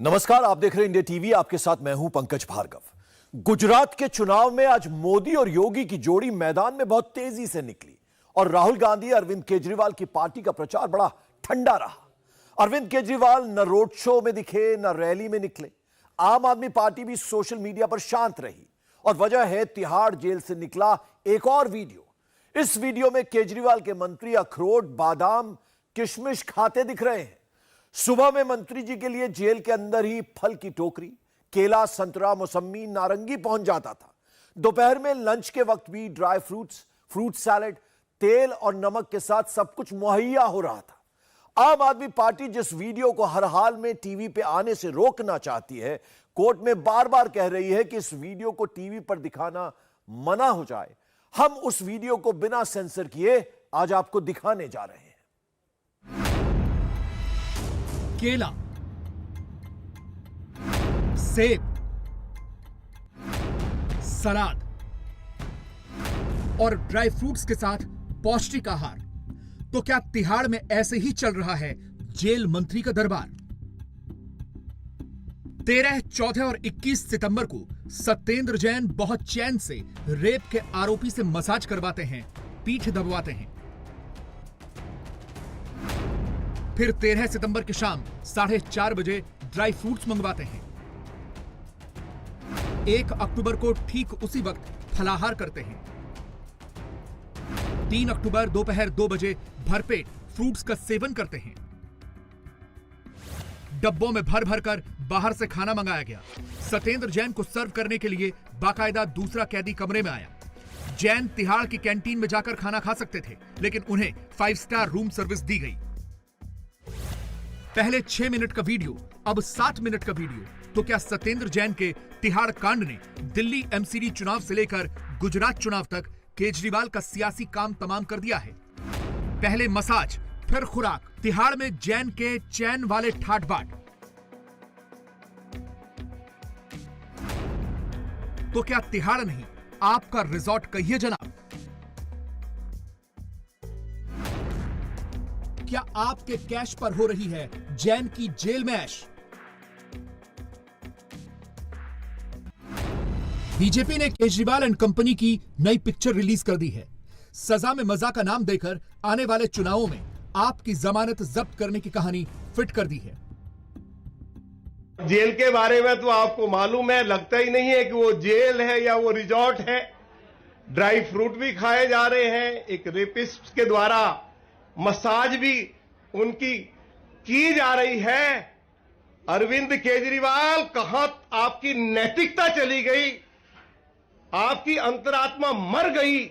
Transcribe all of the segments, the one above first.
नमस्कार, आप देख रहे हैं इंडिया टीवी। आपके साथ मैं हूं पंकज भार्गव। गुजरात के चुनाव में आज मोदी और योगी की जोड़ी मैदान में बहुत तेजी से निकली और राहुल गांधी अरविंद केजरीवाल की पार्टी का प्रचार बड़ा ठंडा रहा। अरविंद केजरीवाल न रोड शो में दिखे न रैली में निकले। आम आदमी पार्टी भी सोशल मीडिया पर शांत रही और वजह है तिहाड़ जेल से निकला एक और वीडियो। इस वीडियो में केजरीवाल के मंत्री अखरोट, बादाम, किशमिश खाते दिख रहे हैं। सुबह में मंत्री जी के लिए जेल के अंदर ही फल की टोकरी, केला, संतरा, मौसम्मी, नारंगी पहुंच जाता था। दोपहर में लंच के वक्त भी ड्राई फ्रूट्स, फ्रूट सैलेड, तेल और नमक के साथ सब कुछ मुहैया हो रहा था। आम आदमी पार्टी जिस वीडियो को हर हाल में टीवी पे आने से रोकना चाहती है, कोर्ट में बार बार कह रही है कि इस वीडियो को टीवी पर दिखाना मना हो जाए। हम उस वीडियो को बिना सेंसर किए आज आपको दिखाने जा रहे हैं। केला, सेब, सलाद और ड्राई फ्रूट्स के साथ पौष्टिक आहार। तो क्या तिहाड़ में ऐसे ही चल रहा है जेल मंत्री का दरबार? 13, 14 और 21 सितंबर को सत्येंद्र जैन बहुत चैन से रेप के आरोपी से मसाज करवाते हैं, पीठ दबवाते हैं। फिर 13 सितंबर की शाम 4:30 बजे ड्राई फ्रूट्स मंगवाते हैं। 1 अक्टूबर को ठीक उसी वक्त फलाहार करते हैं। 3 अक्टूबर दोपहर 2 बजे भरपेट फ्रूट्स का सेवन करते हैं। डब्बों में भर भर कर बाहर से खाना मंगाया गया। सत्येंद्र जैन को सर्व करने के लिए बाकायदा दूसरा कैदी कमरे में आया। जैन तिहाड़ की कैंटीन में जाकर खाना खा सकते थे, लेकिन उन्हें 5 स्टार रूम सर्विस दी गई। पहले 6 मिनट का वीडियो, अब 7 मिनट का वीडियो। तो क्या सत्येंद्र जैन के तिहाड़ कांड ने दिल्ली एमसीडी चुनाव से लेकर गुजरात चुनाव तक केजरीवाल का सियासी काम तमाम कर दिया है? पहले मसाज, फिर खुराक, तिहाड़ में जैन के चैन वाले ठाट बाट। तो क्या तिहाड़ नहीं आपका रिजॉर्ट कहिए जनाब? क्या आपके कैश पर हो रही है जैन की जेल में ऐश? बीजेपी ने केजरीवाल एंड कंपनी की नई पिक्चर रिलीज कर दी है। सजा में मजा का नाम देकर आने वाले चुनावों में आपकी जमानत जब्त करने की कहानी फिट कर दी है। जेल के बारे में तो आपको मालूम है, लगता ही नहीं है कि वो जेल है या वो रिजॉर्ट है। ड्राई फ्रूट भी खाए जा रहे हैं। एक रेपिस्ट के द्वारा मसाज भी उनकी की जा रही है। अरविंद केजरीवाल, कहां आपकी नैतिकता चली गई? आपकी अंतरात्मा मर गई।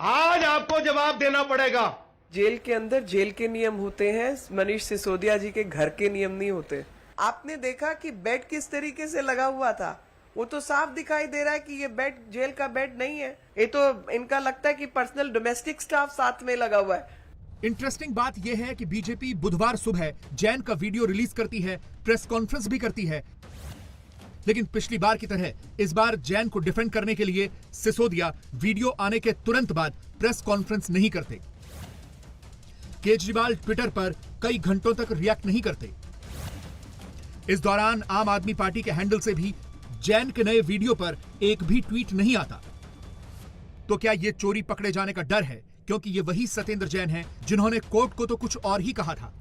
आज आपको जवाब देना पड़ेगा। जेल के अंदर जेल के नियम होते हैं, मनीष सिसोदिया जी के घर के नियम नहीं होते। आपने देखा कि बेड किस तरीके से लगा हुआ था? वो तो साफ दिखाई दे रहा है कि ये बेड जेल का बेड नहीं है। ये तो इनका लगता है कि पर्सनल डोमेस्टिक स्टाफ साथ में लगा हुआ है। इंटरेस्टिंग बात यह है कि बीजेपी बुधवार सुबह जैन का वीडियो रिलीज करती है, प्रेस कॉन्फ्रेंस भी करती है, लेकिन पिछली बार की तरह इस बार जैन को डिफेंड करने के लिए सिसोदिया वीडियो आने के तुरंत बाद प्रेस कॉन्फ्रेंस नहीं करते। केजरीवाल ट्विटर पर कई घंटों तक रिएक्ट नहीं करते। इस दौरान आम आदमी पार्टी के हैंडल से भी जैन के नए वीडियो पर एक भी ट्वीट नहीं आता। तो क्या यह चोरी पकड़े जाने का डर है, क्योंकि ये वही सत्येंद्र जैन हैं जिन्होंने कोर्ट को तो कुछ और ही कहा था।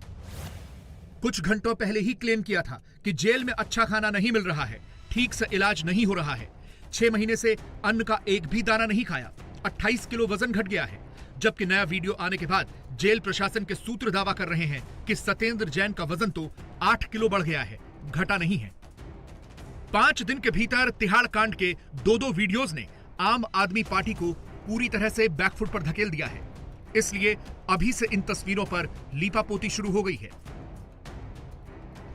कुछ घंटों पहले ही क्लेम किया था कि जेल में अच्छा खाना नहीं मिल रहा है, ठीक से इलाज नहीं हो रहा है, 6 महीने से अन्न का एक भी दाना नहीं खाया, 28 किलो वजन घट गया है। जबकि नया वीडियो आने के बाद जेल प्रशासन के सूत्र दावा कर रहे हैं कि सत्येंद्र जैन का वजन तो 8 किलो बढ़ गया है, घटा नहीं है। 5 दिन के भीतर तिहाड़ कांड के 2 वीडियोज ने आम आदमी पार्टी को पूरी तरह से बैकफुट पर धकेल दिया है। इसलिए अभी से इन तस्वीरों पर लीपापोती शुरू हो गई है।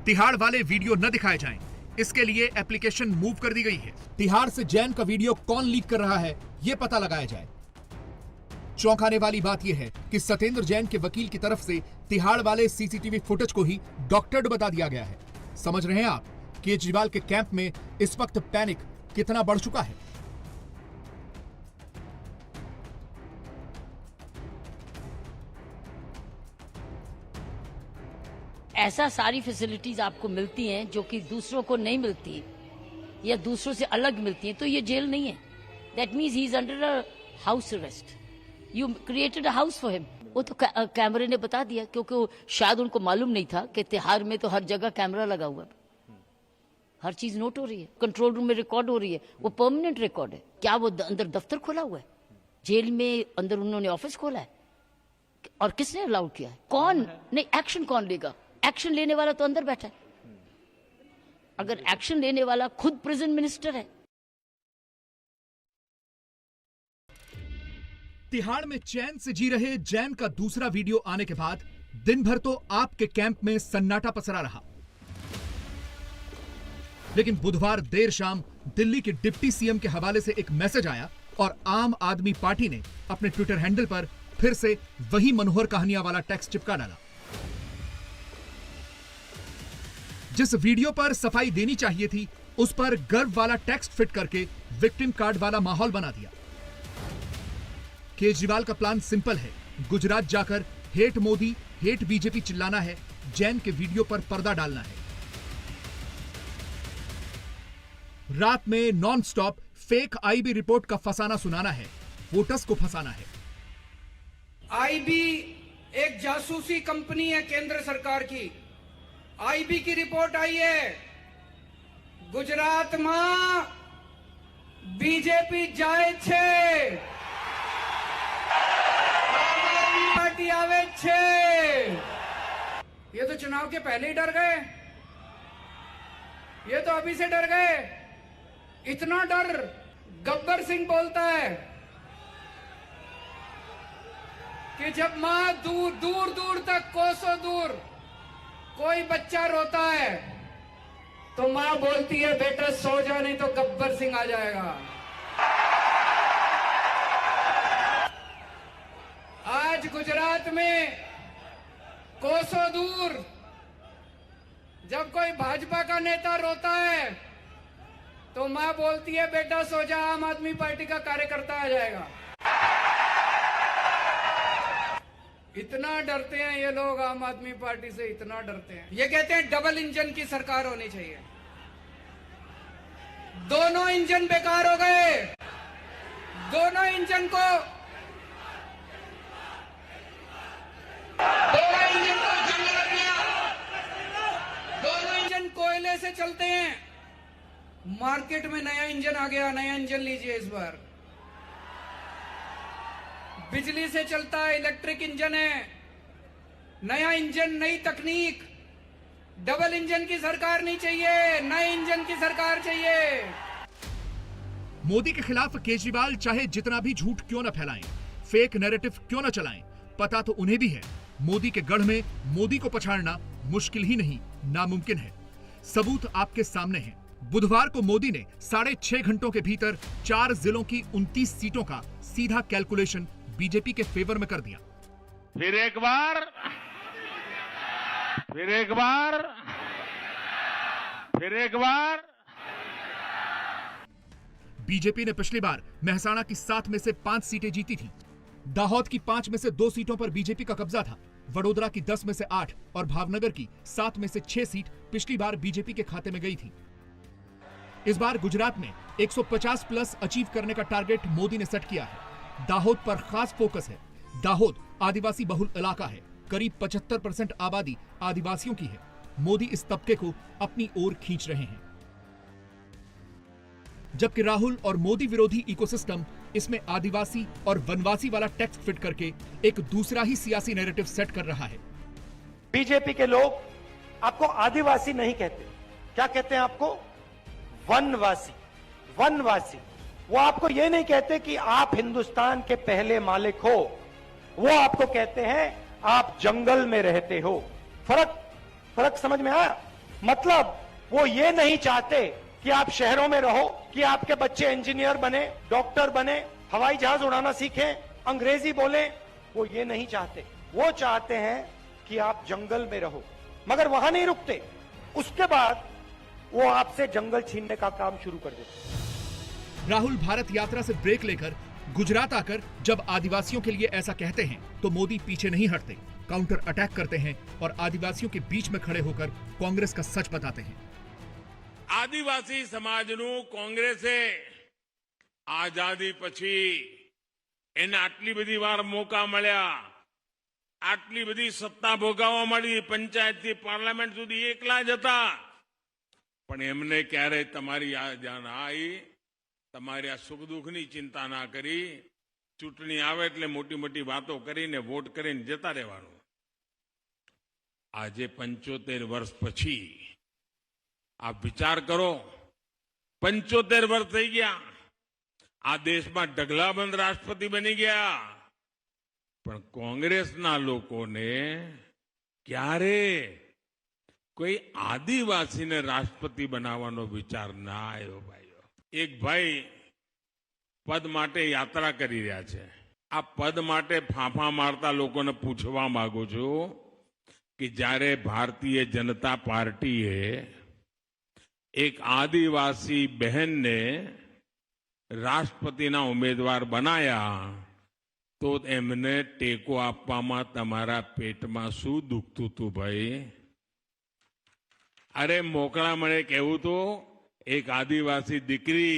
तिहाड़ वाले वीडियो न दिखाए जाएं, इसके लिए एप्लीकेशन मूव कर दी गई है। तिहाड़ से जैन का वीडियो कौन लीक कर रहा है, यह पता लगाया जाए। चौंकाने वाली बात यह है कि सत्येंद्र जैन के वकील की तरफ से तिहाड़ वाले सीसीटीवी फुटेज को ही डॉक्टर्ड बता दिया गया है। समझ रहे हैं आप केजरीवाल के कैंप में इस वक्त पैनिक कितना बढ़ चुका है? ऐसा सारी फैसिलिटीज आपको मिलती हैं जो कि दूसरों को नहीं मिलती या दूसरों से अलग मिलती हैं, तो ये जेल नहीं है. That means he is under a house arrest. You created a house for him. वो तो कैमरे ने बता दिया, क्योंकि वो शायद उनको मालूम नहीं था कि तिहाड़ में तो हर जगह कैमरा लगा हुआ है, हर चीज नोट हो रही है, कंट्रोल रूम में रिकॉर्ड हो रही है. वो परमानेंट रिकॉर्ड है. क्या वो अंदर दफ्तर खोला हुआ है? जेल में अंदर उन्होंने ऑफिस खोला है? और किसने अलाउड किया है? कौन नहीं, एक्शन कौन लेगा? एक्शन लेने वाला तो अंदर बैठा है. अगर एक्शन लेने वाला खुद प्रिजन मिनिस्टर है. तिहाड़ में चैन से जी रहे जैन का दूसरा वीडियो आने के बाद दिन भर तो आपके कैंप में सन्नाटा पसरा रहा. लेकिन बुधवार देर शाम दिल्ली के डिप्टी सीएम के हवाले से एक मैसेज आया और आम आदमी पार्टी ने अपने ट्विटर हैंडल पर फिर से वही मनोहर कहानियां वाला टेक्स्ट चिपका डाला. जिस वीडियो पर सफाई देनी चाहिए थी, उस पर गर्व वाला टेक्स्ट फिट करके विक्टिम कार्ड वाला माहौल बना दिया. केजरीवाल का प्लान सिंपल है. गुजरात जाकर हेट मोदी, हेट बीजेपी चिल्लाना है, जैन के वीडियो पर पर्दा डालना है. रात में non stop fake IB report का फसाना सुनाना है, वोटर्स को फंसाना है. आईबी एक जासूसी कंपनी है केंद्र सरकार की. आईबी की रिपोर्ट आई है, गुजरात में बीजेपी जाए छे, पार्टी आवे छे. ये तो चुनाव के पहले ही डर गए, ये तो अभी से डर गए. इतना डर गब्बर सिंह बोलता है कि जब मां दूर दूर दूर तक कोसों दूर कोई बच्चा रोता है तो मां बोलती है बेटा सो जा, नहीं तो गब्बर सिंह आ जाएगा. आज गुजरात में कोसों दूर जब कोई भाजपा का नेता रोता है तो मां बोलती है बेटा सो जा, आम आदमी पार्टी का कार्यकर्ता आ जाएगा. इतना डरते हैं ये लोग आम आदमी पार्टी से, इतना डरते हैं. ये कहते हैं डबल इंजन की सरकार होनी चाहिए. दोनों इंजन बेकार हो गए. दोनों इंजन को दोनों इंजन कोयले से चलते हैं. मार्केट में नया इंजन आ गया, नया इंजन लीजिए इस बार. बिजली से चलता है, इलेक्ट्रिक इंजन है. नया इंजन, नई तकनीक. डबल इंजन की सरकार नहीं चाहिए, नए इंजन की सरकार चाहिए. मोदी के खिलाफ केजरीवाल चाहे जितना भी झूठ क्यों न फैलाएं, फेक नैरेटिव क्यों न चलाएं, पता तो उन्हें भी है मोदी के गढ़ में मोदी को पछाड़ना मुश्किल ही नहीं, नामुमकिन है. सबूत आपके सामने है. बुधवार को मोदी ने 6.5 घंटों के भीतर 4 जिलों की 29 सीटों का सीधा कैलकुलेशन बीजेपी के फेवर में कर दिया. फिर एक बार बीजेपी ने पिछली बार मेहसाणा की 7 में से 5 सीटें जीती थी. दाहोद की 5 में से 2 सीटों पर बीजेपी का कब्जा था. वडोदरा की 10 में से 8 और भावनगर की 7 में से 6 सीट पिछली बार बीजेपी के खाते में गई थी. इस बार गुजरात में 150 प्लस अचीव करने का टारगेट मोदी ने सेट किया है. दाहोद पर खास फोकस है. दाहोद आदिवासी बहुल इलाका है. करीब 75% आबादी आदिवासियों की है. मोदी इस तबके को अपनी ओर खींच रहे हैं. जबकि राहुल और मोदी विरोधी इकोसिस्टम इसमें आदिवासी और वनवासी वाला टेक्स्ट फिट करके एक दूसरा ही सियासी नैरेटिव सेट कर रहा है. बीजेपी के लोग आपको आदिवासी नहीं कहते, क्या कहते हैं आपको? वनवासी. वनवासी. वो आपको ये नहीं कहते कि आप हिंदुस्तान के पहले मालिक हो, वो आपको कहते हैं आप जंगल में रहते हो. फर्क समझ में आया? मतलब वो ये नहीं चाहते कि आप शहरों में रहो, कि आपके बच्चे इंजीनियर बने, डॉक्टर बने, हवाई जहाज उड़ाना सीखें, अंग्रेजी बोलें. वो ये नहीं चाहते. वो चाहते हैं कि आप जंगल में रहो. मगर वहां नहीं रुकते. उसके बाद वो आपसे जंगल छीनने का काम शुरू कर देते. राहुल भारत यात्रा से ब्रेक लेकर गुजरात आकर जब आदिवासियों के लिए ऐसा कहते हैं तो मोदी पीछे नहीं हटते. काउंटर अटैक करते हैं और आदिवासियों के बीच में खड़े होकर कांग्रेस का सच बताते हैं। આદિવાસી સમાજનું કોંગ્રેસે આઝાદી પછી એને આટલી બધી વાર મોકા મળ્યા, આટલી બધી સત્તા ભોગવવા મળી, પંચાયતથી પાર્લામેન્ટ સુધી એકલા જ હતા, પણ એમને ક્યારે તમારી આ જાણ આવી, તમારી આ સુખ દુઃખની ચિંતા ના કરી, ચૂંટણી આવે એટલે મોટી મોટી વાતો કરીને વોટ કરીને જતા રહેવાનું। આજે 75 વર્ષ પછી आप विचार करो, 75 वर्ष થઈ ગયા, આ દેશમાં ઢગલાબંધ રાષ્ટ્રપતિ બની ગયા, પણ કોંગ્રેસના લોકોને ક્યારે કોઈ આદિવાસીને રાષ્ટ્રપતિ બનાવવાનો વિચાર ના આવ્યો। ભાઈઓ, એક ભાઈ પદ માટે યાત્રા કરી રહ્યા છે। આ પદ માટે ફાંફા મારતા લોકોને પૂછવા માંગુ છું કે જ્યારે ભારતીય જનતા પાર્ટીએ एक आदिवासी बहन ने राष्ट्रपतिना उम्मीदवार बनाया तो एमने टेको आपवामां तमारा पेटमां शुं दुखतुं तुं भाई? अरे मोकळा मळे कहेवुं तो एक आदिवासी दीकरी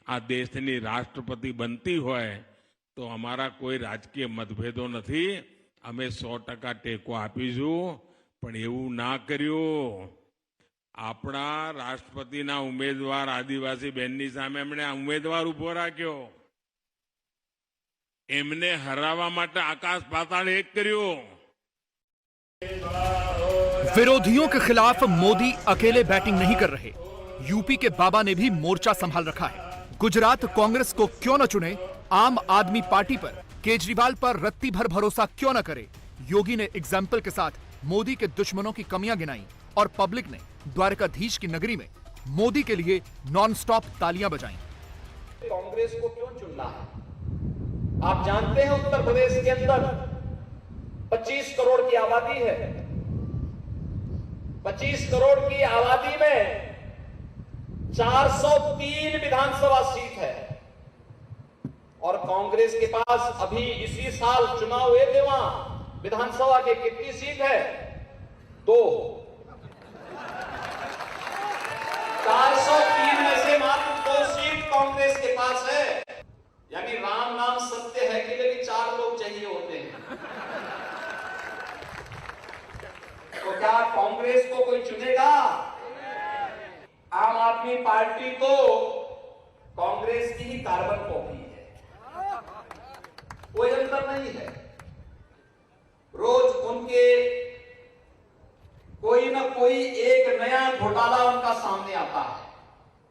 आ देशनी राष्ट्रपति बनती होय तो अमारा कोई राजकीय मतभेदो नथी, अमे 100% टेको आपीशुं, पण एवुं ना कर्युं। આપણા રાષ્ટ્રપતિના ઉમેદવાર આદિવાસી બહેનની સામે એમણે ઉમેદવાર ઉભો રાખ્યો, એમને હરાવવા માટે આકાશ પાતાળ એક કર્યો। विरोधियों के खिलाफ मोदी अकेले बैटिंग नहीं कर रहे। यूपी के बाबा ने भी मोर्चा संभाल रखा है। गुजरात कांग्रेस को क्यों न चुने, आम आदमी पार्टी पर केजरीवाल पर रत्ती भर भरोसा क्यों न करे। योगी ने एग्जाम्पल के साथ मोदी के दुश्मनों की कमियां गिनाई और पब्लिक ने द्वारकाधीश की नगरी में मोदी के लिए नॉनस्टॉप तालियां बजाईं। कांग्रेस को क्यों चुनना है? आप जानते हैं उत्तर प्रदेश के अंदर 25 करोड़ की आबादी है। 25 करोड़ की आबादी में 403 विधानसभा सीट है और कांग्रेस के पास अभी इसी साल चुनाव हुए थे, वहां विधानसभा के कितनी सीट है? 2। 403 में से मात्र 2 सीट कांग्रेस के पास है। यानी राम नाम सत्य है कि लेकिन 4 लोग चाहिए होते हैं। तो क्या कांग्रेस को कोई चुनेगा? आम आदमी पार्टी तो कांग्रेस की ही कार्बन कॉपी है, कोई अंतर नहीं है। रोज उनके कोई ना कोई एक नया घोटाला उनका सामने आता है।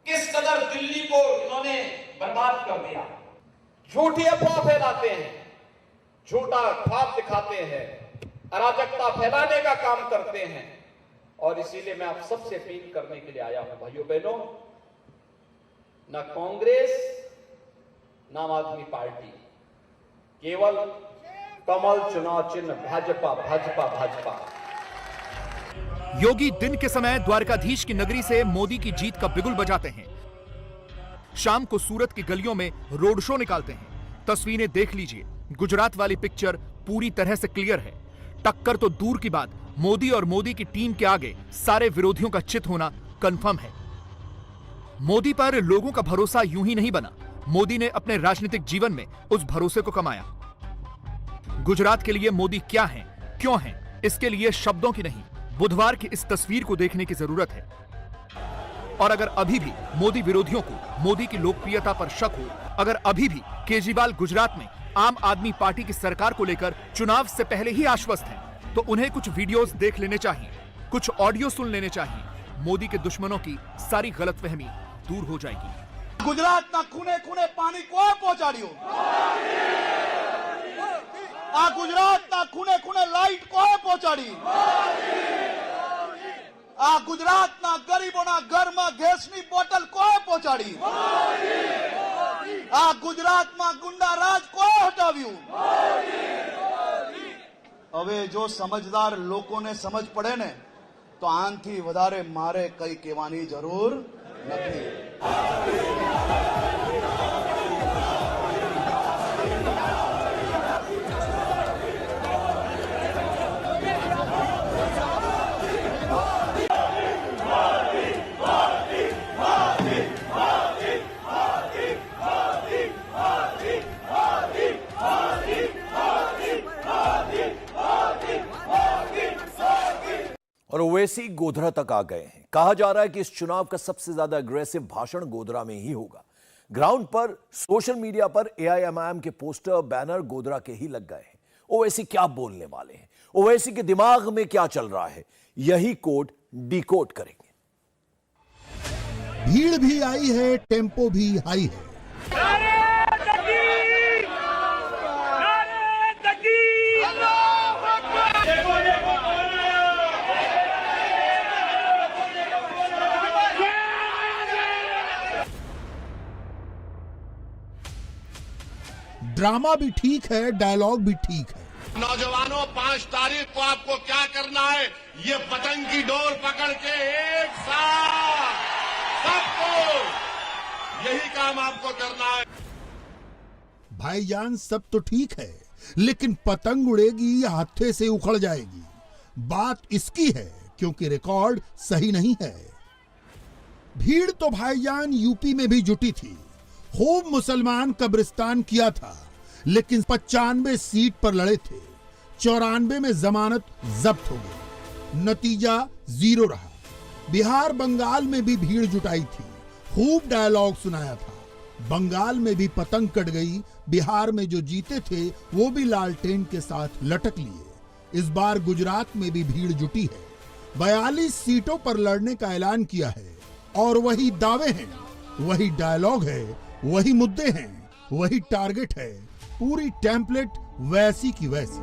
किस कदर दिल्ली को इन्होंने बर्बाद कर दिया। झूठी अफवाह फैलाते हैं, झूठा ख्वाब दिखाते हैं, अराजकता फैलाने का काम करते हैं। और इसीलिए मैं आप सबसे अपील करने के लिए आया हूं, भाइयों बहनों, ना कांग्रेस ना आम आदमी पार्टी, केवल कमल चुनाव चिन्ह भाजपा भाजपा भाजपा। योगी दिन के समय द्वारकाधीश की नगरी से मोदी की जीत का बिगुल बजाते हैं। शाम को सूरत की गलियों में रोड शो निकालते हैं। तस्वीरें देख लीजिए, गुजरात वाली पिक्चर पूरी तरह से क्लियर है। टक्कर तो दूर की बात, मोदी और मोदी की टीम के आगे सारे विरोधियों का चित होना कंफर्म है। मोदी पर लोगों का भरोसा यूं ही नहीं बना, मोदी ने अपने राजनीतिक जीवन में उस भरोसे को कमाया। गुजरात के लिए मोदी क्या हैं, क्यों हैं, इसके लिए शब्दों की नहीं, बुधवार की इस तस्वीर को देखने की जरूरत है। और अगर अभी भी मोदी विरोधियों को मोदी की लोकप्रियता पर शक हो, अगर अभी भी केजरीवाल गुजरात में आम आदमी पार्टी की सरकार को लेकर चुनाव से पहले ही आश्वस्त हैं, तो उन्हें कुछ वीडियोस देख लेने चाहिए, कुछ ऑडियो सुन लेने चाहिए। मोदी के दुश्मनों की सारी गलतफहमी दूर हो जाएगी। गुजरात ना खूने खूने पानी कोई पहुंचाड़ियो, आ गुजरात ना खूने खूने लाइट कोई पहुंचाड़ी, आ गुजरात ना गरीबोना घर में गैस नी बोतल कोई पहुंचाड़ी, आ गुजरात में गुंडा राज कोई हटाव्યું। હવે જો સમજદાર લોકોને સમજ પડે ને તો આનથી વધારે મારે કઈ કહેવાની જરૂર નથી। ओवैसी गोधरा तक आ गए हैं। कहा जा रहा है कि इस चुनाव का सबसे ज्यादा अग्रेसिव भाषण गोधरा में ही होगा। ग्राउंड पर सोशल मीडिया पर एआईएमआईएम के पोस्टर बैनर गोधरा के ही लग गए हैं। ओवैसी क्या बोलने वाले हैं, ओवैसी के दिमाग में क्या चल रहा है, यही कोड डिकोड करेंगे। भीड़ भी आई है, टेम्पो भी हाई है। ड्रामा भी ठीक है, डायलॉग भी ठीक है। नौजवानों, 5 तारीख को आपको क्या करना है, ये पतंग की डोर पकड़ के एक साथ सबको, यही काम आपको करना है। भाईजान सब तो ठीक है, लेकिन पतंग उड़ेगी या हाथे से उखड़ जाएगी, बात इसकी है क्योंकि रिकॉर्ड सही नहीं है। भीड़ तो भाईजान यूपी में भी जुटी थी, खूब मुसलमान कब्रिस्तान किया था, लेकिन 95 सीट पर लड़े थे, 94 में जमानत जब्त हो गई, नतीजा 0 रहा। बिहार बंगाल में भी भीड़ जुटाई थी, खूब डायलॉग सुनाया था, बंगाल में भी पतंग कट गई, बिहार में जो जीते थे वो भी लालटेन के साथ लटक लिए। इस बार गुजरात में भी भीड़ जुटी है, 42 सीटों पर लड़ने का ऐलान किया है, और वही दावे हैं, वही डायलॉग है, वही मुद्दे हैं, वही टारगेट है, पूरी टेम्पलेट वैसी की वैसी।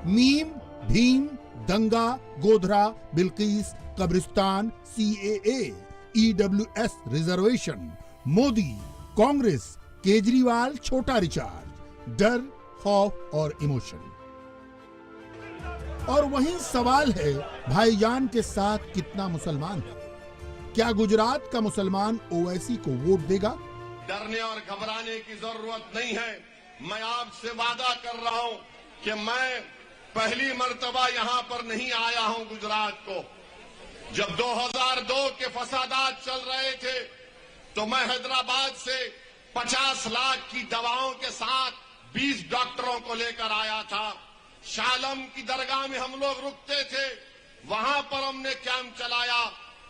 मीम, भीम, दंगा, गोधरा, बिल्किस, कब्रिस्तान, CAA, EWS reservation, Modi, Congress, Kejriwal, छोटा रिचार्ज, डर, खौफ और इमोशन। और वहीं सवाल है, भाईजान के साथ कितना मुसलमान है? क्या गुजरात का मुसलमान ओवैसी को वोट देगा? डरने और घबराने की जरूरत नहीं है। मैं आपसे वादा कर रहा हूं कि मैं पहली मर्तबा यहां पर नहीं आया हूं गुजरात को। जब 2002 के फसादात चल रहे थे तो मैं हैदराबाद से 50 लाख की दवाओं के साथ 20 डॉक्टरों को लेकर आया था। शालम की दरगाह में हम लोग रुकते थे, वहां पर हमने कैंप चलाया,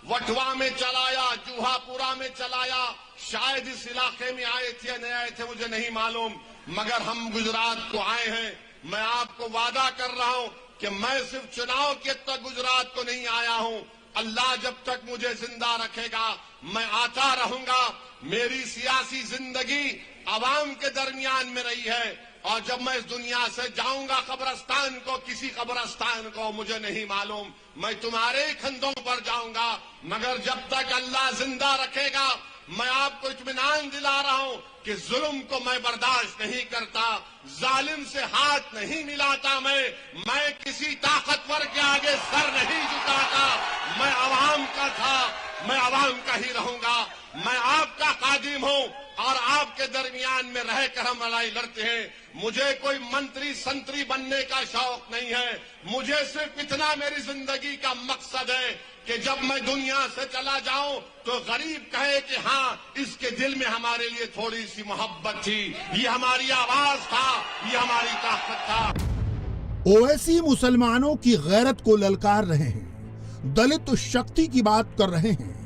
वटवा में चलाया, जूहापुरा में चलाया, शायद इस इलाके में आए थे या नहीं आए थे मुझे नहीं मालूम, मगर हम गुजरात को आए हैं। मैं आपको वादा कर रहा हूं कि मैं सिर्फ चुनाव के तक गुजरात को नहीं आया हूं, अल्लाह जब तक मुझे जिंदा रखेगा मैं आता रहूंगा। मेरी सियासी जिंदगी आवाम के दरमियान में रही है, और जब मैं इस दुनिया से जाऊंगा कब्रिस्तान को, किसी कब्रिस्तान को मुझे नहीं मालूम, मैं तुम्हारे ही कंधों पर जाऊंगा, मगर जब तक अल्लाह जिंदा रखेगा मैं आपको इत्मीनान दिला रहा हूं कि जुल्म को मैं बर्दाश्त नहीं करता, जालिम से हाथ नहीं मिलाता, मैं किसी ताकतवर के आगे सर नहीं झुकाता। मैं आवाम का था, मैं आवाम का ही रहूंगा। मैं आपका कादिम हूं और आपके दरमियान में रहकर हम लड़ाई लड़ते हैं। मुझे कोई मंत्री संतरी बनने का शौक नहीं है, मुझे सिर्फ इतना मेरी जिंदगी का मकसद है कि जब मैं दुनिया से चला जाऊं तो गरीब कहे कि हाँ, इसके दिल में हमारे लिए थोड़ी सी मोहब्बत थी, ये हमारी आवाज था, ये हमारी ताकत था। ओवैसी मुसलमानों की गैरत को ललकार रहे हैं, दलित शक्ति की बात कर रहे हैं।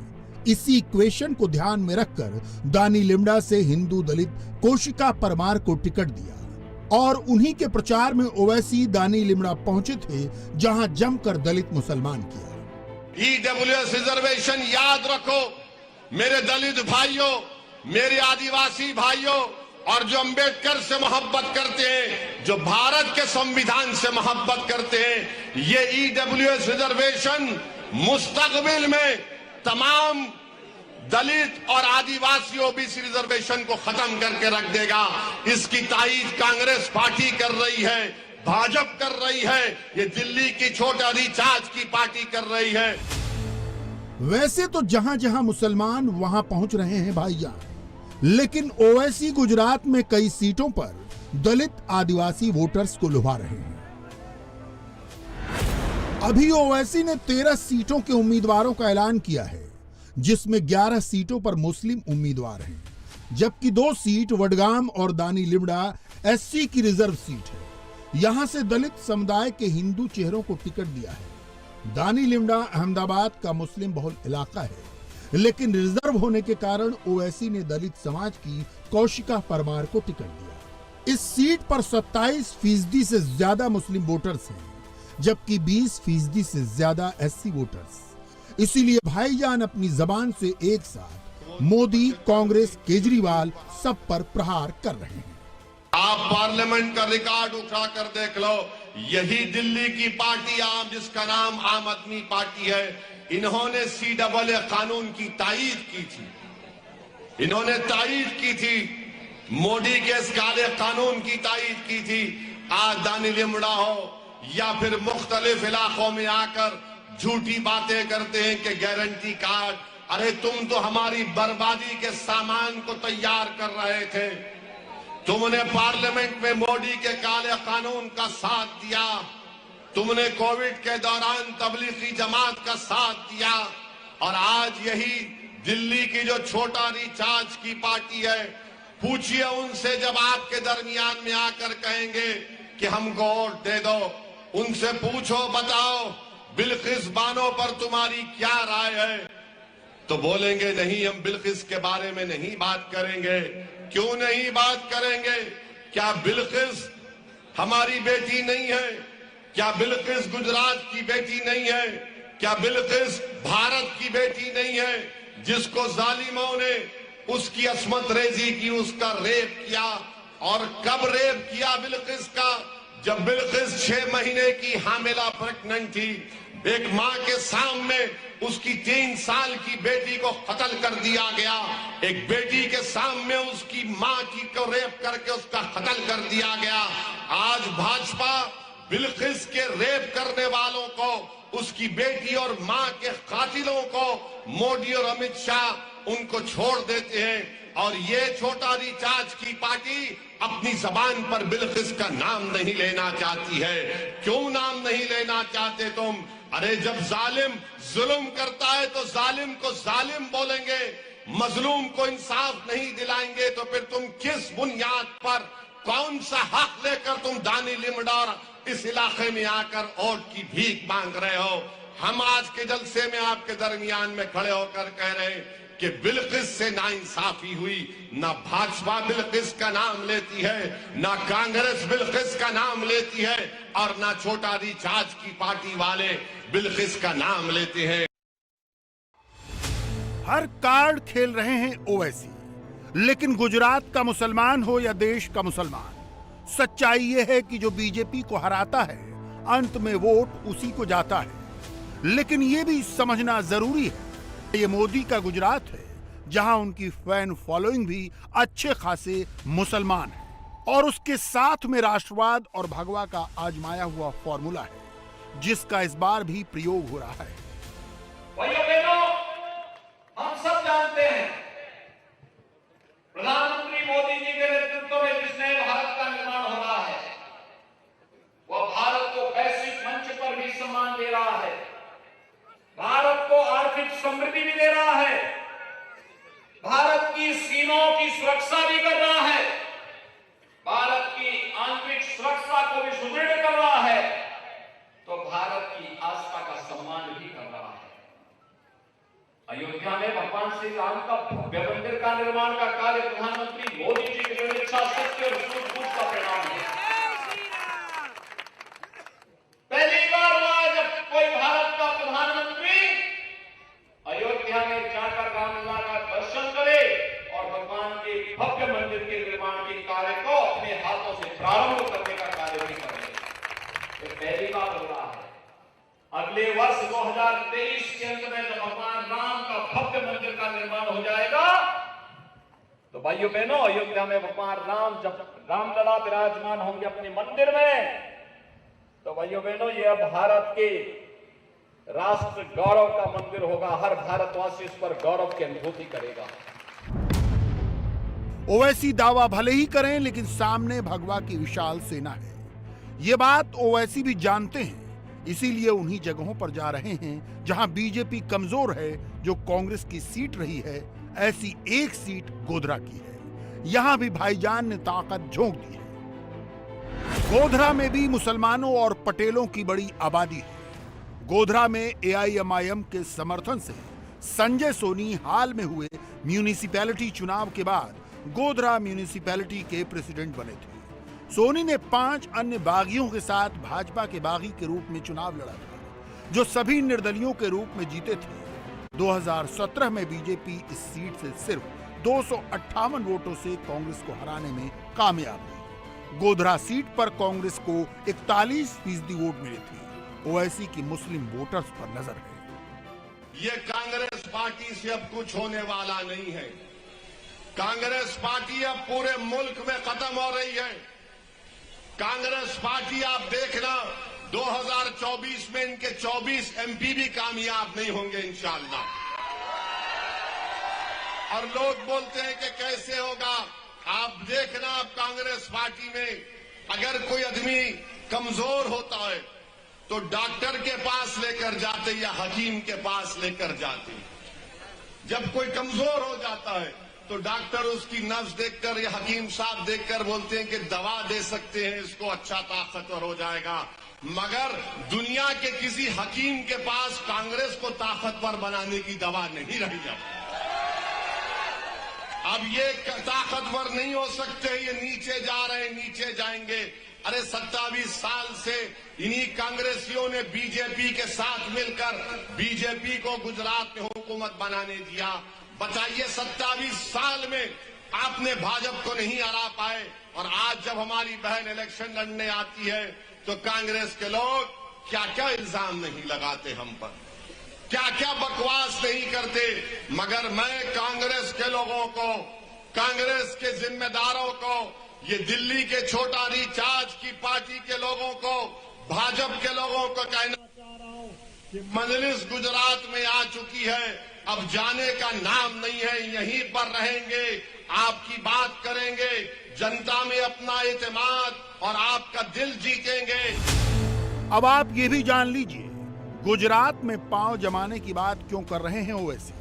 इसी इक्वेशन को ध्यान में रखकर दानी लिम्डा से हिंदू दलित कोशिका परमार को टिकट दिया, और उन्हीं के प्रचार में ओवैसी दानी लिम्डा पहुंचे थे, जहां जमकर दलित मुसलमान किया। ईडब्ल्यूएस रिजर्वेशन याद रखो मेरे दलित भाइयों, मेरे आदिवासी भाइयों, और जो अंबेडकर से मोहब्बत करते हैं, जो भारत के संविधान से मोहब्बत करते हैं, ये ईडब्ल्यूएस रिजर्वेशन मुस्तकबिल में तमाम दलित और आदिवासी ओबीसी रिजर्वेशन को खत्म करके रख देगा। इसकी तायीद कांग्रेस पार्टी कर रही है, भाजपा कर रही है, ये दिल्ली की छोटा रिचार्ज की पार्टी कर रही है। वैसे तो जहां जहां मुसलमान वहां पहुंच रहे हैं भाईजान, लेकिन ओवैसी गुजरात में कई सीटों पर दलित आदिवासी वोटर्स को लुभा रहे हैं। अभी ओवैसी ने 13 सीटों के उम्मीदवारों का ऐलान किया है, जिसमें 11 सीटों पर मुस्लिम उम्मीदवार हैं, जबकि 2 सीट वडगाम और दानी लिम्डा एससी की रिजर्व सीट है। यहां से दलित समुदाय के हिंदू चेहरों को टिकट दिया है। दानी लिमड़ा अहमदाबाद का मुस्लिम बहुल इलाका है, लेकिन रिजर्व होने के कारण ओवैसी ने दलित समाज की कौशिका परमार को टिकट दिया। इस सीट पर 27% से ज्यादा मुस्लिम वोटर्स हैं, जबकि 20% से ज्यादा एससी वोटर्स। इसीलिए भाईजान अपनी जबान से एक साथ मोदी, कांग्रेस, केजरीवाल सब पर प्रहार कर रहे हैं। आप पार्लियामेंट का रिकॉर्ड उठा कर देख लो, यही दिल्ली की पार्टी आम, जिसका नाम आम आदमी पार्टी है, इन्होंने CAA कानून की तायीद की थी। इन्होंने तायीद की थी, मोदी के इस काले कानून की तायीद की थी। आज दानी लिमड़ा हो या फिर मुख्तलिफ इलाकों में आकर झूठी बातें करते हैं कि गारंटी कार्ड, अरे तुम तो हमारी बर्बादी के सामान को तैयार कर रहे थे। तुमने पार्लियामेंट में मोदी के काले कानून का साथ दिया, तुमने कोविड के दौरान तबलीगी जमात का साथ दिया, और आज यही दिल्ली की जो छोटा रिचार्ज की पार्टी है, पूछिए उनसे जब आपके दरमियान में आकर कहेंगे कि हमको वोट दे दो, उनसे पूछो, बताओ बिल्किस बानो पर तुम्हारी क्या राय है, तो बोलेंगे नहीं, हम बिल्किस के बारे में नहीं बात करेंगे। क्यों नहीं बात करेंगे? क्या बिल्किस हमारी बेटी नहीं है? क्या बिल्किस गुजरात की बेटी नहीं है? क्या बिल्किस भारत की बेटी नहीं है, जिसको जालिमों ने उसकी अस्मत रेजी की, उसका रेप किया? और कब रेप किया बिल्किस का? जब बिल्किस 6 महीने की हामिला प्रेग्नेंट थी, एक मां के सामने उसकी 3 साल की बेटी को कत्ल कर दिया गया। एक बेटी के सामने उसकी मां की को रेप करके उसका कत्ल कर दिया गया। आज भाजपा बिल्किस के रेप करने वालों को, उसकी बेटी और मां के कातिलों को, मोदी और अमित शाह उनको छोड़ देते हैं, और ये छोटा रिचार्ज की पार्टी अपनी जबान पर बिल्किस का नाम नहीं लेना चाहती है। क्यों नाम नहीं लेना चाहते तुम? अरे जब जालिम जुल्म करता है तो जालिम को जालिम बोलेंगे, मजलूम को इंसाफ नहीं दिलाएंगे, तो फिर तुम किस बुनियाद पर, कौन सा हक लेकर तुम दानी लिमड़ा और इस इलाके में आकर वोट की भीख मांग रहे हो? हम आज के जलसे में आपके दरमियान में खड़े होकर कह रहे हैं कि बिल्किस से नाइंसाफी हुई। ना भाजपा बिल्किस का नाम लेती है, ना कांग्रेस बिल्किस का नाम लेती है, और ना छोटा रिचार्ज की पार्टी वाले बिल्किस का नाम लेते हैं। हर कार्ड खेल रहे हैं ओवैसी, लेकिन गुजरात का मुसलमान हो या देश का मुसलमान, सच्चाई यह है कि जो बीजेपी को हराता है, अंत में वोट उसी को जाता है। लेकिन यह भी समझना जरूरी है, ये मोदी का गुजरात है, जहां उनकी फैन फॉलोइंग भी अच्छे खासे मुसलमान है, और उसके साथ में राष्ट्रवाद और भगवा का आजमाया हुआ फॉर्मूला है, जिसका इस बार भी प्रयोग हो रहा है। भाइयों बहनों, हम सब जानते हैं प्रधानमंत्री मोदी जी के नेतृत्व में जिस नए भारत का निर्माण हो रहा है, वह भारत को वैश्विक मंच पर भी सम्मान दे रहा है, भारत को आर्थिक समृद्धि भी दे रहा है, भारत की सीमाओं की सुरक्षा भी कर रहा है, भारत की आंतरिक सुरक्षा को भी सुदृढ़ कर रहा है, तो भारत की आस्था का सम्मान भी कर रहा है। अयोध्या में भगवान श्री राम का भव्य मंदिर का निर्माण का कार्य प्रधानमंत्री मोदी जी की दृढ़ इच्छा शक्ति और सूझबूझ का परिणाम है। पहली बार हुआ जब कोई भारत का प्रधानमंत्री अयोध्या में जाकर रामलला का दर्शन करे और भगवान के भव्य मंदिर के निर्माण के कार्य को अपने हाथों से प्रारंभ करने का कार्य भी करे। ये पहली बार हो रहा है। अगले वर्ष 2023 के अंत में जब भगवान राम का भव्य मंदिर का निर्माण हो जाएगा, तो भाइयों बहनों, अयोध्या में भगवान राम जब रामलला विराजमान होंगे अपने मंदिर में, तो भाइयों बहनों, यह भारत के राष्ट्र गौरव का मंदिर होगा। हर भारतवासी इस पर गौरव की अनुभूति करेगा। ओवैसी दावा भले ही करें, लेकिन सामने भगवा की विशाल सेना है। ये बात ओवैसी भी जानते हैं, इसीलिए उन्हीं जगहों पर जा रहे हैं जहां बीजेपी कमजोर है, जो कांग्रेस की सीट रही है। ऐसी एक सीट गोधरा की है, यहां भी भाईजान ने ताकत झोंक दी है। गोधरा में भी मुसलमानों और पटेलों की बड़ी आबादी है। गोधरा में एआईएमआईएम के समर्थन से संजय सोनी हाल में हुए म्यूनिसिपैलिटी चुनाव के बाद गोधरा म्यूनिसिपैलिटी के प्रेसिडेंट बने थे। सोनी ने 5 अन्य बागियों के साथ भाजपा के बागी के रूप में चुनाव लड़ा था, जो सभी निर्दलियों के रूप में जीते थे। 2017 में बीजेपी इस सीट से सिर्फ 258 वोटों से कांग्रेस को हराने में कामयाब हुई। गोधरा सीट पर कांग्रेस को 41% वोट मिले थे। ओवैसी की मुस्लिम वोटर्स पर नजर है। ये कांग्रेस पार्टी से अब कुछ होने वाला नहीं है। कांग्रेस पार्टी अब पूरे मुल्क में खत्म हो रही है। कांग्रेस पार्टी आप देखना 2024 में इनके 24 एमपी भी कामयाब नहीं होंगे इंशाअल्लाह। और लोग बोलते हैं कि कैसे होगा, आप देखना आप कांग्रेस पार्टी में अगर कोई आदमी कमजोर होता है तो डॉक्टर के पास लेकर जाते या हकीम के पास लेकर जाते। जब कोई कमजोर हो जाता है तो डॉक्टर उसकी नब्ज देखकर या हकीम साहब देखकर बोलते हैं कि दवा दे सकते हैं, इसको अच्छा ताकतवर हो जाएगा। मगर दुनिया के किसी हकीम के पास कांग्रेस को ताकतवर बनाने की दवा नहीं रही है। अब ये ताकतवर नहीं हो सकते, ये नीचे जा रहे हैं, नीचे जाएंगे। अरे 27 साल से इन्हीं कांग्रेसियों ने बीजेपी के साथ मिलकर बीजेपी को गुजरात में हुकूमत बनाने दिया। बताइए 27 साल में आपने भाजपा को नहीं हरा पाए, और आज जब हमारी बहन इलेक्शन लड़ने आती है तो कांग्रेस के लोग क्या क्या इल्जाम नहीं लगाते हम पर, क्या क्या बकवास नहीं करते। मगर मैं कांग्रेस के लोगों को, कांग्रेस के जिम्मेदारों को, ये दिल्ली के छोटा रिचार्ज की पार्टी के लोगों को, भाजपा के लोगों को कहना चाह रहा हूं कि मजलिस गुजरात में आ चुकी है, अब जाने का नाम नहीं है, यहीं पर रहेंगे, आपकी बात करेंगे, जनता में अपना एतमाद और आपका दिल जीतेंगे। अब आप ये भी जान लीजिए गुजरात में पांव जमाने की बात क्यों कर रहे हैं ओवैसी।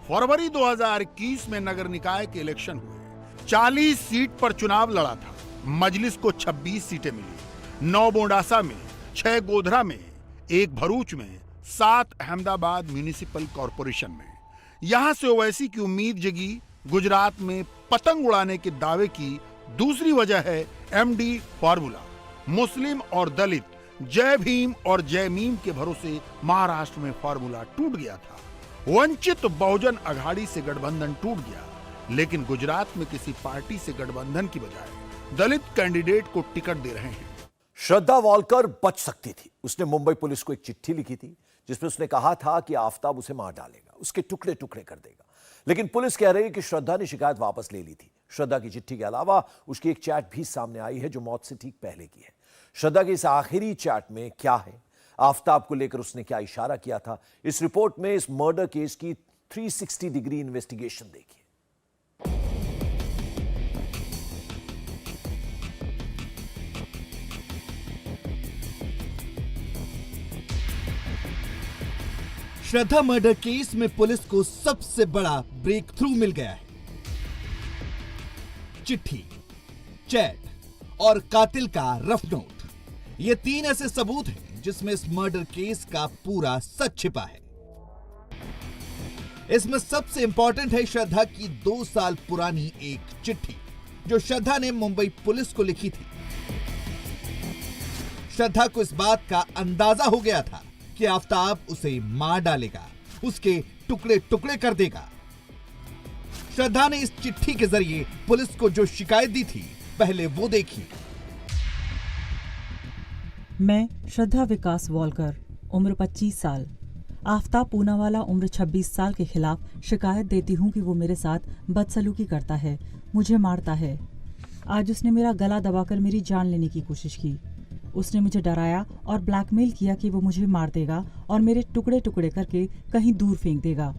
फरवरी 2021 में नगर निकाय के इलेक्शन हुए, 40 सीट पर चुनाव लड़ा था। मजलिस को 26 सीटें मिली, 9 बोंडासा में, 6 गोधरा में, 1 भरूच में, 7 अहमदाबाद म्यूनिसिपल कॉरपोरेशन में। यहां से ओवैसी की उम्मीद जगी। गुजरात में पतंग उड़ाने के दावे की दूसरी वजह है एमडी फार्मूला। मुस्लिम और दलित, जय भीम और जय मीम के भरोसे महाराष्ट्र में फार्मूला टूट गया था। वंचित बहुजन अघाड़ी से गठबंधन टूट गया, लेकिन गुजरात में किसी पार्टी से गठबंधन की बजाय दलित कैंडिडेट को टिकट दे रहे हैं। श्रद्धा वालकर बच सकती थी। उसने मुंबई पुलिस को एक चिट्ठी लिखी थी जिसमें उसने कहा था कि आफताब उसे मार डालेगा, उसके टुकड़े टुकड़े कर देगा। लेकिन पुलिस कह रही है कि श्रद्धा ने शिकायत वापस ले ली थी। श्रद्धा की चिट्ठी के अलावा उसकी एक चैट भी सामने आई है जो मौत से ठीक पहले की है। श्रद्धा के इस आखिरी चैट में क्या है, आफताब को लेकर उसने क्या इशारा किया था, इस रिपोर्ट में इस मर्डर केस की 360 डिग्री इन्वेस्टिगेशन देखिए। श्रद्धा मर्डर केस में पुलिस को सबसे बड़ा ब्रेक थ्रू मिल गया है। चिट्ठी, चैट और कातिल का रफ नोट, ये 3 ऐसे सबूत हैं जिसमें इस मर्डर केस का पूरा सच छिपा है। इसमें सबसे इंपॉर्टेंट है श्रद्धा की 2 साल पुरानी एक चिट्ठी जो श्रद्धा ने मुंबई पुलिस को लिखी थी। श्रद्धा को इस बात का अंदाजा हो गया था कि आफताब उसे मार डालेगा, उसके टुकड़े टुकड़े कर देगा। श्रद्धा ने इस चिट्ठी के जरिए पुलिस को जो शिकायत दी थी, पहले वो देखिए। मैं श्रद्धा विकास वालकर, उम्र 25 साल, आफताब पूनावाला उम्र 26 साल के खिलाफ शिकायत देती हूँ कि वो मेरे साथ बदसलूकी करता है, मुझे मारता है। आज उसने मेरा गला दबाकर मेरी जान लेने की कोशिश की। उसने मुझे डराया और ब्लैकमेल किया कि वो मुझे मार देगा और मेरे टुकड़े टुकड़े करके कहीं दूर फेंक देगा।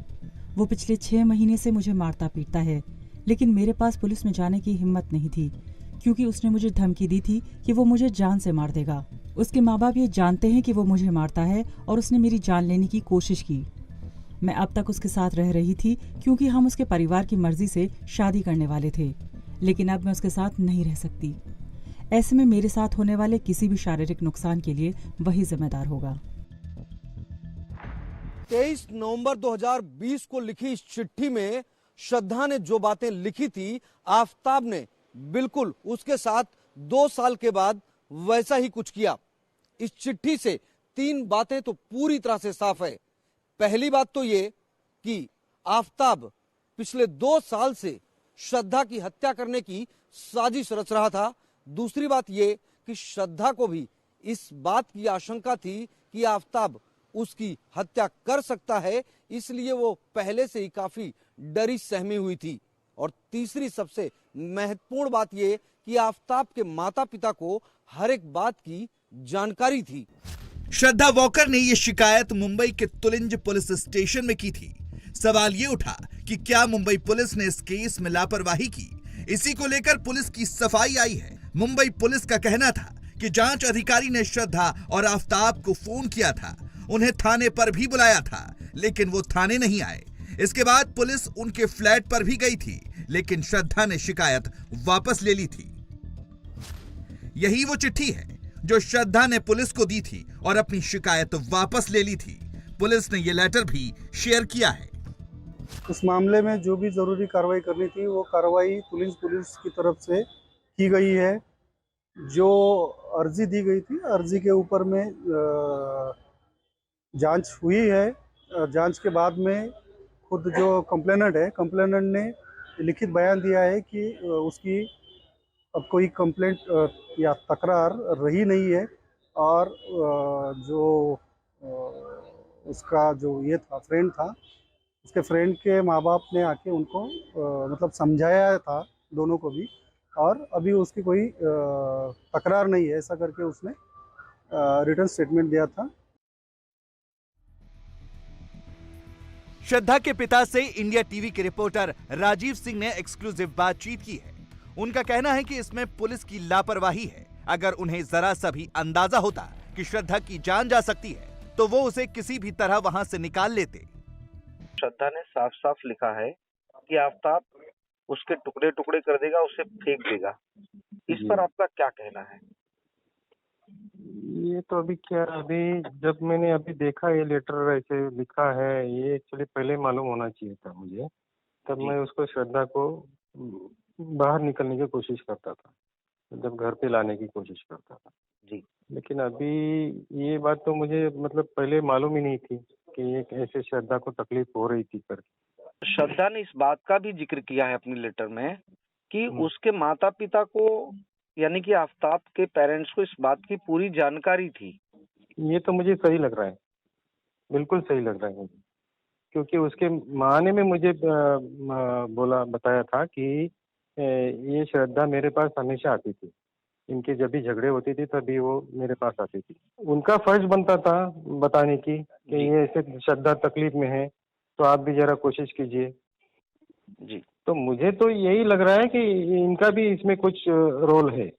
वो पिछले 6 महीने से मुझे मारता पीटता है, लेकिन मेरे पास पुलिस में जाने की हिम्मत नहीं थी क्योंकि उसने मुझे धमकी दी थी कि वो मुझे जान से मार देगा। उसके माँ बाप ये जानते हैं कि वो मुझे मारता है और उसने मेरी जान लेने की कोशिश की। मैं अब तक उसके साथ रह रही थी क्योंकि हम उसके परिवार की मर्जी से शादी करने वाले थे, लेकिन अब मैं उसके साथ नहीं रह सकती। ऐसे में मेरे साथ होने वाले किसी भी शारीरिक नुकसान के लिए वही जिम्मेदार होगा। 23 नवंबर 2020 को लिखी इस चिट्ठी में श्रद्धा ने जो बातें लिखी थी, आफताब ने बिल्कुल उसके साथ 2 साल के बाद वैसा ही कुछ किया। इस चिट्ठी से 3 बातें तो पूरी तरह से साफ है। पहली बात तो ये कि आफताब पिछले 2 साल से श्रद्धा की हत्या करने की साजिश रच रहा था। दूसरी बात ये कि श्रद्धा को भी इस बात की आशंका थी कि आफताब उसकी हत्या कर सकता है, इसलिए वो पहले से ही काफी डरी सहमी हुई थी। और तीसरी सबसे महत्वपूर्ण बात ये कि आफताब के माता पिता को हर एक बात की जानकारी थी। श्रद्धा वॉकर ने ये शिकायत मुंबई के तुलिंज पुलिस स्टेशन में की थी। सवाल ये उठा कि क्या मुंबई पुलिस ने इस केस में लापरवाही की। इसी को लेकर पुलिस की सफाई आई है। मुंबई पुलिस का कहना था कि जांच अधिकारी ने श्रद्धा और आफताब को फोन किया था, उन्हें थाने पर भी बुलाया था, लेकिन वो थाने नहीं आए। इसके बाद पुलिस उनके फ्लैट पर भी गई थी, लेकिन श्रद्धा ने शिकायत वापस ले ली थी। यही वो चिट्ठी है जो श्रद्धा ने पुलिस को दी थी और अपनी शिकायत वापस ले ली थी। पुलिस ने ये लेटर भी शेयर किया है। इस मामले में जो भी जरूरी कार्रवाई करनी थी वो कार्रवाई पुलिस की तरफ से की गई है। जो अर्जी दी गई थी, अर्जी के ऊपर में जांच हुई है। जांच के बाद में खुद जो कंप्लेनेंट ने लिखित बयान दिया है कि उसकी अब कोई कंप्लेंट या तकरार रही नहीं है, और जो उसका जो ये था फ्रेंड था, उसके फ्रेंड के माँ बाप ने आके उनको मतलब समझाया था दोनों को भी, और अभी उसकी कोई तकरार नहीं है, ऐसा करके उसने रिटन स्टेटमेंट दिया था। श्रद्धा के पिता से इंडिया टीवी के रिपोर्टर राजीव सिंह ने एक्सक्लूसिव बातचीत की है। उनका कहना है कि इसमें पुलिस की लापरवाही है। अगर उन्हें जरा सा भी अंदाजा होता कि श्रद्धा की जान जा सकती है तो वो उसे किसी भी तरह वहां से निकाल लेते। श्रद्धा ने साफ साफ लिखा है कि आफताब उसके टुकड़े टुकड़े कर देगा, उसे फेंक देगा। इस पर आपका क्या कहना है? ये तो अभी जब मैंने अभी देखा ये लेटर ऐसे लिखा है, ये एक्चुअली पहले मालूम होना चाहिए था मुझे। तब मैं उसको श्रद्धा को बाहर निकलने की कोशिश करता था, मतलब घर पे लाने की कोशिश करता था जी। लेकिन अभी ये बात तो मुझे मतलब पहले मालूम ही नहीं थी कि एक ऐसे श्रद्धा को तकलीफ हो रही थी करके। श्रद्धा ने इस बात का भी जिक्र किया है अपनी लेटर में कि उसके माता पिता को, यानी कि आफताब के पेरेंट्स को इस बात की पूरी जानकारी थी। ये तो मुझे सही लग रहा है, बिल्कुल सही लग रहा है मुझे, क्योंकि उसके माँ ने मुझे बताया था कि ये श्रद्धा मेरे पास हमेशा आती थी। इनके जब भी झगड़े होती थी तभी वो मेरे पास आती थी। उनका फर्ज बनता था बताने की कि ये ऐसे श्रद्धा तकलीफ में है, तो आप भी जरा कोशिश कीजिए जी। तो मुझे तो यही लग रहा है कि इनका भी इसमें कुछ रोल है।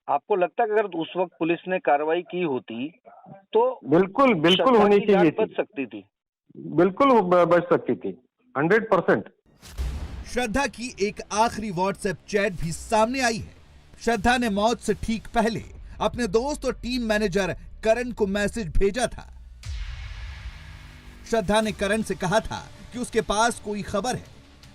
आपको लगता है कि अगर उस वक्त पुलिस ने कार्रवाई की होती तो बिल्कुल होनी चाहिए थी, बच सकती थी, बिल्कुल बच सकती थी 100%। श्रद्धा की एक आखिरी व्हाट्सएप चैट भी सामने आई है। श्रद्धा ने मौत से ठीक पहले अपने दोस्त और टीम मैनेजर करण को मैसेज भेजा था। श्रद्धा ने करण से कहा था कि उसके पास कोई खबर है।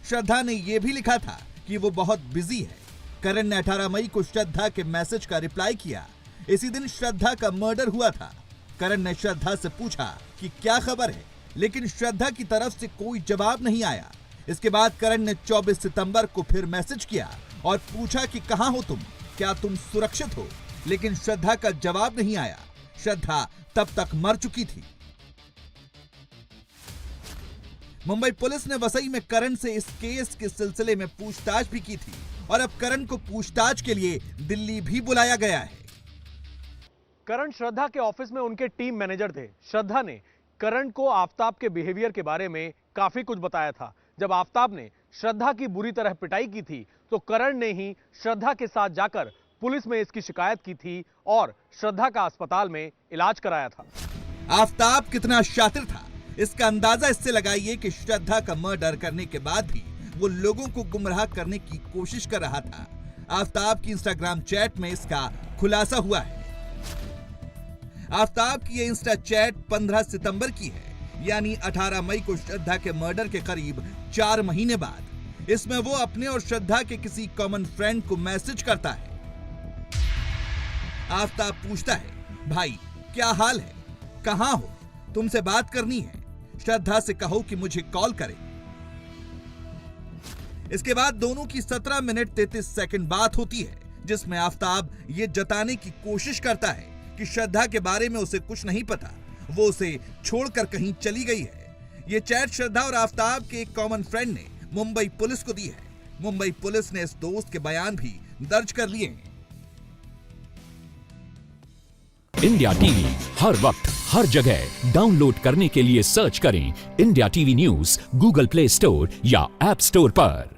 श्रद्धा ने यह भी लिखा था कि वो बहुत बिजी है। करण ने 18 मई को श्रद्धा के मैसेज का रिप्लाई किया। इसी दिन श्रद्धा का मर्डर हुआ था। करण ने श्रद्धा से पूछा कि क्या खबर है, लेकिन श्रद्धा की तरफ से कोई जवाब नहीं आया। इसके बाद करण ने 24 सितंबर को फिर मैसेज किया और पूछा कि कहां हो तुम, क्या तुम सुरक्षित हो, लेकिन श्रद्धा का जवाब नहीं आया। श्रद्धा तब तक मर चुकी थी। मुंबई पुलिस ने वसई में करण से इस केस के सिलसिले में पूछताछ भी की थी और अब करण को पूछताछ के लिए दिल्ली भी बुलाया गया है। करण श्रद्धा के ऑफिस में उनके टीम मैनेजर थे। श्रद्धा ने करण को आफताब के बिहेवियर के बारे में काफी कुछ बताया था। जब आफताब ने श्रद्धा की बुरी तरह पिटाई की थी तो करण ने ही श्रद्धा के साथ जाकर पुलिस में इसकी शिकायत की थी और श्रद्धा का अस्पताल में इलाज कराया था। आफताब कितना शातिर था, इसका अंदाजा इससे लगाइए कि श्रद्धा का मर्डर करने के बाद भी वो लोगों को गुमराह करने की कोशिश कर रहा था। आफताब की इंस्टाग्राम चैट में इसका खुलासा हुआ है। आफताब की ये इंस्टा चैट 15 सितंबर की है, यानी 18 मई को श्रद्धा के मर्डर के करीब 4 महीने बाद। इसमें वो अपने और श्रद्धा के किसी कॉमन फ्रेंड को मैसेज करता है। आफताब पूछता है, भाई क्या हाल है, कहां हो, तुमसे बात करनी है, श्रद्धा से कहो कि मुझे कॉल करे। इसके बाद दोनों की 17 मिनट 33 सेकंड बात होती है, जिसमें आफताब ये जताने की कोशिश करता है कि श्रद्धा के बारे में उसे कुछ नहीं पता, वो उसे छोड़कर कहीं चली गई है। ये चैट श्रद्धा और आफताब के एक कॉमन फ्रेंड ने मुंबई पुलिस को दी है। मुंबई पुलिस ने इस दोस्त के बयान भी दर्ज कर लिए हैं। इंडिया टीवी हर वक्त हर जगह डाउनलोड करने के लिए सर्च करें India TV news Google play store या ऐप स्टोर पर।